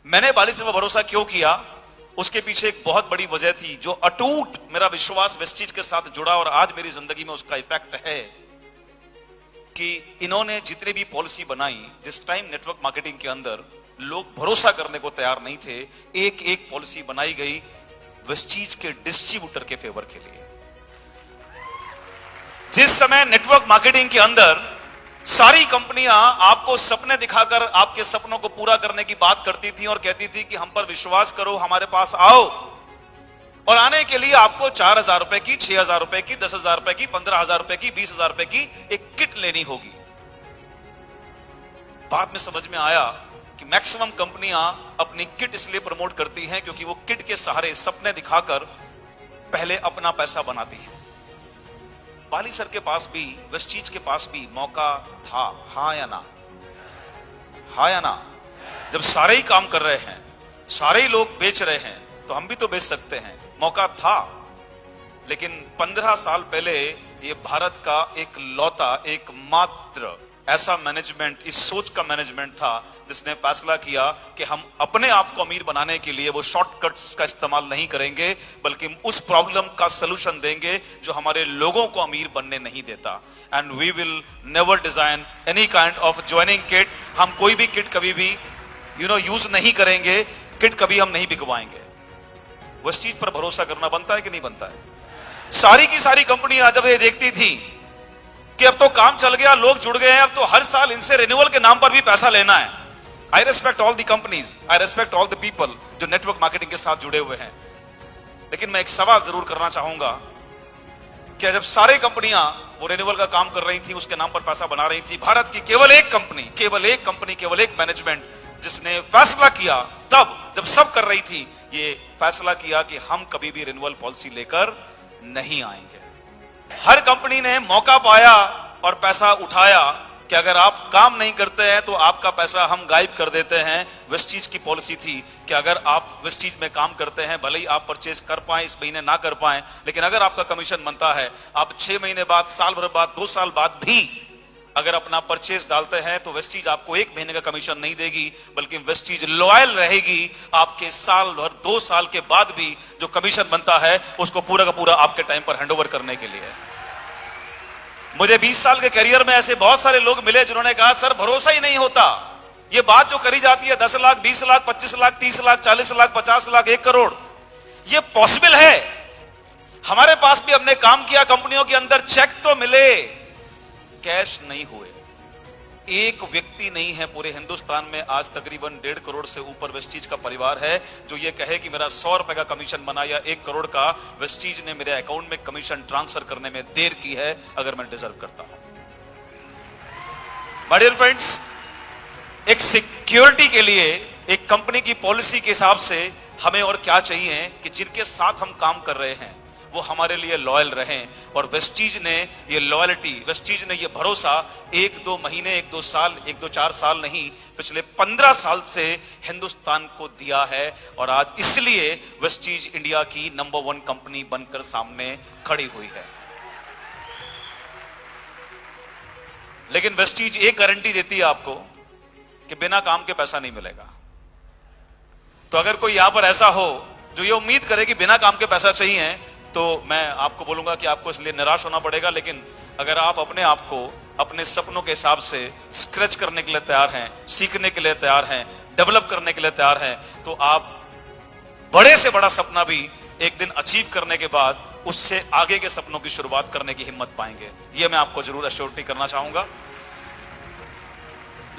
मैंने बाली सर पर भरोसा क्यों किया, उसके पीछे एक बहुत बड़ी वजह थी, जो अटूट मेरा विश्वास वेस्टीज के साथ जुड़ा और आज मेरी जिंदगी में उसका इफेक्ट है कि इन्होंने जितने भी पॉलिसी बनाई, जिस टाइम नेटवर्क मार्केटिंग के अंदर लोग भरोसा करने को तैयार नहीं थे, एक एक पॉलिसी बनाई गई वेस्टीज के डिस्ट्रीब्यूटर के फेवर के लिए। जिस समय नेटवर्क मार्केटिंग के अंदर सारी कंपनियां आपको सपने दिखाकर आपके सपनों को पूरा करने की बात करती थी और कहती थी कि हम पर विश्वास करो, हमारे पास आओ, और आने के लिए आपको 4,000 रुपए की, 6,000 रुपए की, 10,000 रुपए की, 15,000 रुपए की, 20,000 रुपए की एक किट लेनी होगी। बाद में समझ में आया कि मैक्सिमम कंपनियां अपनी किट इसलिए प्रमोट करती हैं क्योंकि वो किट के सहारे सपने दिखाकर पहले अपना पैसा बनाती हैं। बाली सर के पास भी, वेस्टीज के पास भी मौका था, हां या ना? हां या ना? जब सारे ही काम कर रहे हैं, सारे ही लोग बेच रहे हैं, तो हम भी तो बेच सकते हैं। मौका था, लेकिन 15 साल पहले ये भारत का एक लौता, एकमात्र ऐसा मैनेजमेंट, इस सोच का मैनेजमेंट था जिसने फैसला किया कि हम अपने आप को अमीर बनाने के लिए वो शॉर्टकट्स का इस्तेमाल नहीं करेंगे, बल्कि उस प्रॉब्लम का सलूशन देंगे जो हमारे लोगों को अमीर बनने नहीं देता। And we will never design any kind of joining kit. हम कोई भी किट कभी भी यूज नहीं करेंगे, किट कभी हम नहीं बिकवाएंगे। वेस्टीज पर भरोसा करना बनता है कि नहीं बनता है? सारी की सारी कंपनियां जब ये देखती थी कि अब तो काम चल गया, लोग जुड़ गए हैं, अब तो हर साल इनसे रिन्यूअल के नाम पर भी पैसा लेना है। आई respect all the companies, I respect all the people जो नेटवर्क मार्केटिंग के साथ जुड़े हुए हैं, लेकिन मैं एक सवाल जरूर करना चाहूंगा कि जब सारी कंपनियां वो रिन्यूअल का काम कर रही थी, उसके नाम पर पैसा बना रही थी, भारत की केवल एक कंपनी, केवल एक मैनेजमेंट जिसने फैसला किया, तब जब सब कर रही थी, ये फैसला किया कि हम कभी भी रिन्यूअल पॉलिसी लेकर नहीं आएंगे। हर कंपनी ने मौका पाया और पैसा उठाया कि अगर आप काम नहीं करते हैं तो आपका पैसा हम गायब कर देते हैं। वेस्टीज की पॉलिसी थी कि अगर आप वेस्टीज में काम करते हैं, भले ही आप परचेज कर पाए, इस महीने ना कर पाए, लेकिन अगर आपका कमीशन बनता है, आप 6 महीने बाद, साल भर बाद, 2 साल बाद भी अगर अपना परचेज डालते हैं तो वेस्टीज आपको 1 महीने का कमीशन नहीं देगी, बल्कि वेस्टीज लॉयल रहेगी आपके साल भर, 2 साल के बाद भी जो कमीशन बनता है उसको पूरा का पूरा आपके टाइम पर हैंडओवर करने के लिए। मुझे 20 साल के करियर में ऐसे बहुत सारे लोग मिले जिन्होंने कहा, सर भरोसा ही नहीं होता, ये बात जो करी जाती है 10 लाख, 20 लाख, 25 लाख, 30 लाख, 40 लाख, 50 लाख, 1 करोड़, ये पॉसिबल है? हमारे पास भी हमने काम किया, कंपनियों के अंदर चेक तो मिले, कैश नहीं हुए। एक व्यक्ति नहीं है पूरे हिंदुस्तान में आज तकरीबन 1.5 करोड़ से ऊपर वेस्टीज का परिवार है जो ये कहे कि मेरा 100 रुपए का कमीशन बना या 1 करोड़ का वेस्टीज ने मेरे अकाउंट में कमीशन ट्रांसफर करने में देर की है, अगर मैं डिजर्व करता हूं। माय डियर फ्रेंड्स, एक सिक्योरिटी के लिए, एक कंपनी की पॉलिसी के हिसाब से हमें और क्या चाहिए कि जिनके साथ हम काम कर रहे हैं वो हमारे लिए लॉयल रहें। और वेस्टीज ने ये लॉयल्टी, वेस्टीज ने ये भरोसा 1-2 महीने, 1-2 साल, 1-2-4 साल नहीं, पिछले 15 साल से हिंदुस्तान को दिया है। और आज इसलिए वेस्टीज इंडिया की नंबर 1 कंपनी बनकर सामने खड़ी हुई है। लेकिन वेस्टीज एक गारंटी देती है आपको कि बिना काम के पैसा नहीं मिलेगा। तो अगर कोई यहां पर ऐसा हो जो ये उम्मीद करे कि बिना काम के पैसा चाहिए, तो मैं आपको बोलूंगा कि आपको इसलिए निराश होना पड़ेगा। लेकिन अगर आप अपने आप को अपने सपनों के हिसाब से स्क्रैच करने के लिए तैयार हैं, सीखने के लिए तैयार हैं, डेवलप करने के लिए तैयार हैं, तो आप बड़े से बड़ा सपना भी एक दिन अचीव करने के बाद उससे आगे के सपनों की शुरुआत करने की हिम्मत पाएंगे। यह मैं आपको जरूर एश्योरिटी करना चाहूंगा।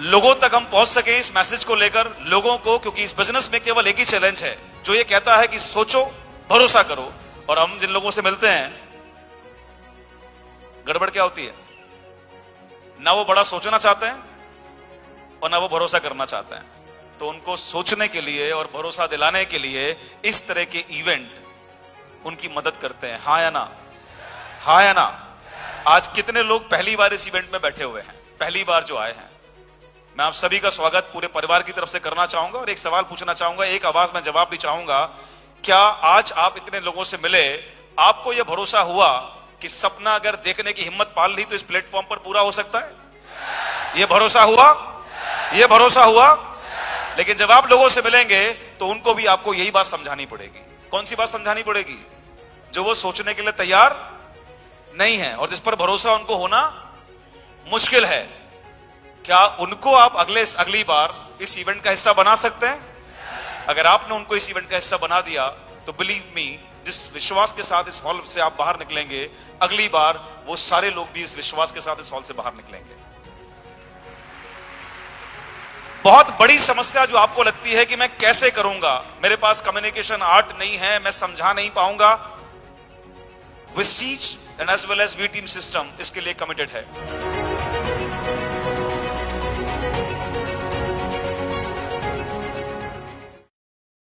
लोगों तक हम पहुंच सके इस मैसेज को लेकर, लोगों को, क्योंकि इस बिजनेस में केवल एक ही चैलेंज है जो ये कहता है कि सोचो, भरोसा करो। और हम जिन लोगों से मिलते हैं, गड़बड़ क्या होती है, ना वो बड़ा सोचना चाहते हैं और ना वो भरोसा करना चाहते हैं। तो उनको सोचने के लिए और भरोसा दिलाने के लिए इस तरह के इवेंट उनकी मदद करते हैं। हाँ या ना? हाँ या ना? आज कितने लोग पहली बार इस इवेंट में बैठे हुए हैं, पहली बार जो आए हैं? मैं आप सभी का स्वागत पूरे परिवार की तरफ से करना चाहूंगा और एक सवाल पूछना चाहूंगा, एक आवाज में जवाब भी चाहूंगा। क्या आज आप इतने लोगों से मिले, आपको यह भरोसा हुआ कि सपना अगर देखने की हिम्मत पाल ली तो इस प्लेटफॉर्म पर पूरा हो सकता है? यह भरोसा हुआ? यह भरोसा हुआ? लेकिन जब आप लोगों से मिलेंगे तो उनको भी आपको यही बात समझानी पड़ेगी। कौन सी बात समझानी पड़ेगी? जो वो सोचने के लिए तैयार नहीं है और जिस पर भरोसा उनको होना मुश्किल है। क्या उनको आप अगली बार इस इवेंट का हिस्सा बना सकते हैं? अगर आपने उनको इस इवेंट का हिस्सा बना दिया तो बिलीव मी, जिस विश्वास के साथ इस हॉल से आप बाहर निकलेंगे, अगली बार वो सारे लोग भी इस विश्वास के साथ इस हॉल से बाहर निकलेंगे। बहुत बड़ी समस्या जो आपको लगती है कि मैं कैसे करूंगा, मेरे पास कम्युनिकेशन आर्ट नहीं है, मैं समझा नहीं पाऊंगा, विस्टीज and as well as we team system इसके लिए कमिटेड है।